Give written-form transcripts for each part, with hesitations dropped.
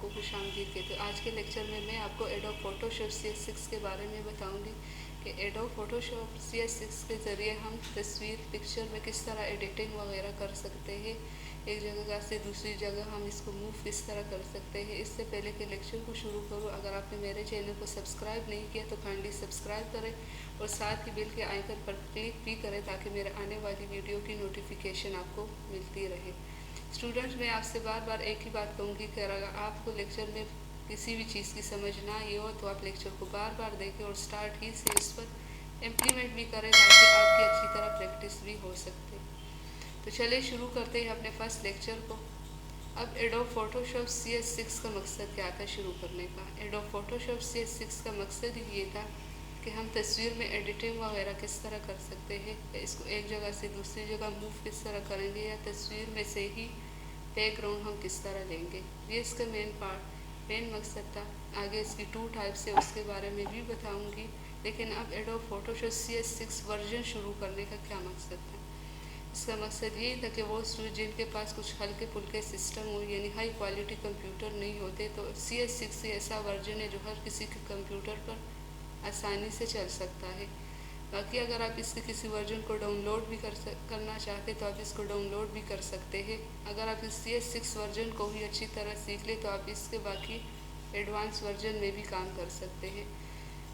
आपको खुशामदीद कहते हैं। आज के लेक्चर में मैं आपको एडोब फोटोशॉप CS6 के बारे में बताऊंगी कि एडोब फोटोशॉप CS6 के ज़रिए हम तस्वीर पिक्चर में किस तरह एडिटिंग वगैरह कर सकते हैं। एक जगह से दूसरी जगह हम इसको मूव किस तरह कर सकते हैं। इससे पहले के लेक्चर को शुरू करूँ, अगर आपने मेरे चैनल को सब्सक्राइब नहीं किया तो काइंडली सब्सक्राइब करें और साथ ही बेल के आइकन पर क्लिक भी करें ताकि मेरे आने वाली वीडियो की नोटिफिकेशन आपको मिलती रहे। स्टूडेंट्स, मैं आपसे बार बार एक ही बात कहूँगी कि अगर आपको लेक्चर में किसी भी चीज़ की समझ ना आई हो तो आप लेक्चर को बार बार देखें और स्टार्ट ही से इस पर इम्प्लीमेंट भी करें ताकि आपकी अच्छी तरह प्रैक्टिस भी हो सकते। तो चलिए शुरू करते हैं अपने फर्स्ट लेक्चर को। अब एडोब फोटोशॉप CS6 का मकसद क्या था शुरू करने का। एडोब फोटोशॉप CS6 का मकसद ही ये था कि हम तस्वीर में एडिटिंग वगैरह किस तरह कर सकते हैं, या इसको एक जगह से दूसरी जगह मूव किस तरह करेंगे, या तस्वीर में से ही बैकग्राउंड हम किस तरह लेंगे। ये इसका मेन मकसद था। आगे इसकी 2 टाइप्स है उसके बारे में भी बताऊंगी। लेकिन अब एडोब फोटोशॉप CS6 वर्जन शुरू करने का क्या मकसद था। इसका मकसद यही था कि वो स्टूडेंट जिनके पास कुछ हल्के फुल्के सिस्टम हो, यानी हाई क्वालिटी कंप्यूटर नहीं होते, तो CS6 ऐसा वर्जन है जो हर किसी के कंप्यूटर पर आसानी से चल सकता है। बाकी अगर आप इसके किसी वर्जन को डाउनलोड भी करना चाहते तो आप इसको डाउनलोड भी कर सकते हैं। अगर आप इस CS6 वर्जन को भी अच्छी तरह सीख ले तो आप इसके बाकी एडवांस वर्जन में भी काम कर सकते हैं।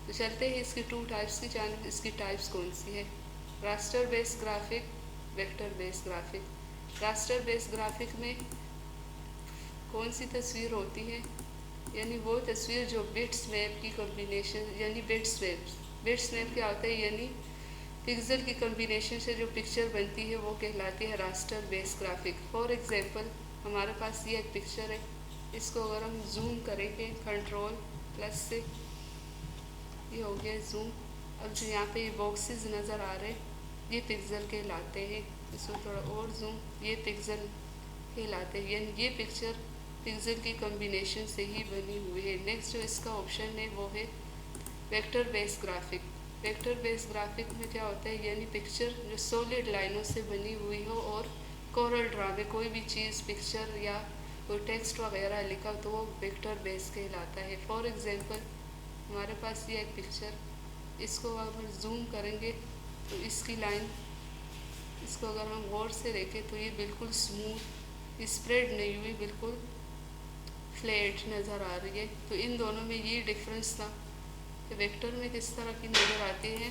तो चलते हैं इसकी 2 टाइप्स की जानब। इसकी टाइप्स कौन सी है। Raster based graphic, vector based graphic. Raster based graphic में कौन सी तस्वीर होती है, यानी वो तस्वीर जो बिट्स मैप की कॉम्बिनेशन, यानी बिट्स मैप क्या होता है, यानी पिक्सल की कॉम्बिनेशन से जो पिक्चर बनती है वो कहलाती है raster based graphic. For example हमारे पास ये एक पिक्चर है, इसको अगर हम जूम करेंगे Ctrl+ से, ये हो गया जूम। अब जो यहाँ पे ये बॉक्सेस नज़र आ रहे हैं ये पिक्सल कहलाते हैं। इसको थोड़ा और जूम, ये पिक्सल कहलाते हैं, यानी ये पिक्चर पिक्सल की कॉम्बिनेशन से ही बनी हुई है। नेक्स्ट जो इसका ऑप्शन है वो है vector based graphic. Vector based graphic में क्या होता है, यानी पिक्चर जो सॉलिड लाइनों से बनी हुई हो और कोरल ड्रा में कोई भी चीज़ पिक्चर या कोई टेक्स्ट वगैरह लिखा तो वो वेक्टर बेस्ड कहलाता है। फॉर एग्जांपल हमारे पास ये एक पिक्चर, इसको अगर जूम करेंगे तो इसकी लाइन, इसको अगर हम गौर से देखें तो ये बिल्कुल स्मूथ, स्प्रेड नहीं हुई, बिल्कुल फ्लैट नज़र आ रही है। तो इन दोनों में ये डिफरेंस था कि वेक्टर में किस तरह की नज़र आती है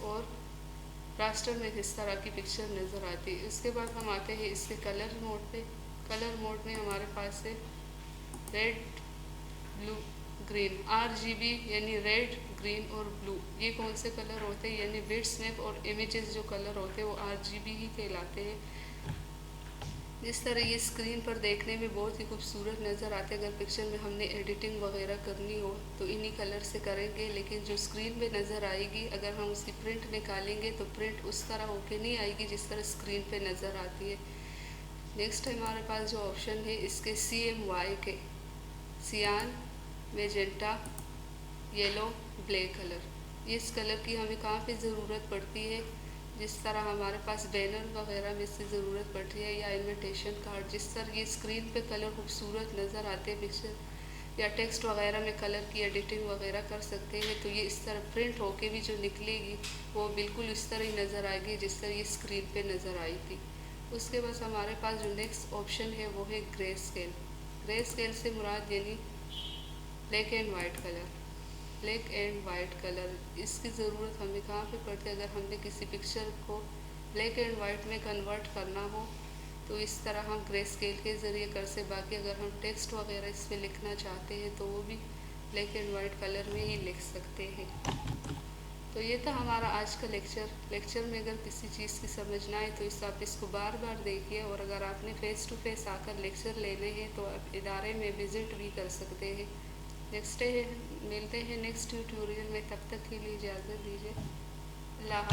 और रास्टर में किस तरह की पिक्चर नज़र आती है। इसके बाद हम आते हैं इसके कलर मोड पे। कलर मोड में हमारे पास है रेड, ब्लू, ग्रीन। RGB यानी रेड, ग्रीन और ब्लू, ये कौन से कलर होते हैं, यानी बिट्स मैप और इमेजेस जो कलर होते हैं वो RGB ही कहलाते हैं। जिस तरह ये स्क्रीन पर देखने में बहुत ही खूबसूरत नज़र आते हैं, अगर पिक्चर में हमने एडिटिंग वगैरह करनी हो तो इन्हीं कलर से करेंगे। लेकिन जो स्क्रीन पे नज़र आएगी, अगर हम उसकी प्रिंट निकालेंगे तो प्रिंट उस तरह होके नहीं आएगी जिस तरह स्क्रीन पे नज़र आती है। नेक्स्ट हमारे पास जो ऑप्शन है इसके CMY के, सियान, मैजेंटा, येलो, ब्लैक कलर। इस कलर की हमें कहाँ पे ज़रूरत पड़ती है, जिस तरह हमारे पास बैनर वगैरह में से ज़रूरत पड़ती है, या इन्विटेशन कार्ड। जिस तरह ये स्क्रीन पे कलर खूबसूरत नज़र आते हैं पिक्चर या टेक्स्ट वगैरह में कलर की एडिटिंग वगैरह कर सकते हैं, तो ये इस तरह प्रिंट होके भी जो निकलेगी वो बिल्कुल इस तरह ही नज़र आएगी जिस तरह ये स्क्रीन पे नज़र आई थी। उसके बाद हमारे पास जो नेक्स्ट ऑप्शन है वो है ग्रे स्केल। ग्रे स्केल से मुराद यानी black and white colour. Black and white colour, इसकी ज़रूरत हमें कहाँ पे पड़ती है, अगर हमने किसी पिक्चर को ब्लैक एंड वाइट में कन्वर्ट करना हो तो इस तरह हम ग्रे स्केल के ज़रिए कर से। बाकी अगर हम टेक्स्ट वगैरह इस पर लिखना चाहते हैं तो वो भी ब्लैक एंड वाइट कलर में ही लिख सकते हैं। तो ये था हमारा आज का लेक्चर में अगर किसी चीज़ की समझ ना आए तो आप इसको बार बार देखिए, और अगर आपने फ़ेस टू फेस आकर लेक्चर लेने हैं तो आप इदारे में विज़िट भी कर सकते हैं। मिलते हैं नेक्स्ट ट्यूटोरियल में, तब तक के लिए इजाज़त दीजिए। अल्लाह।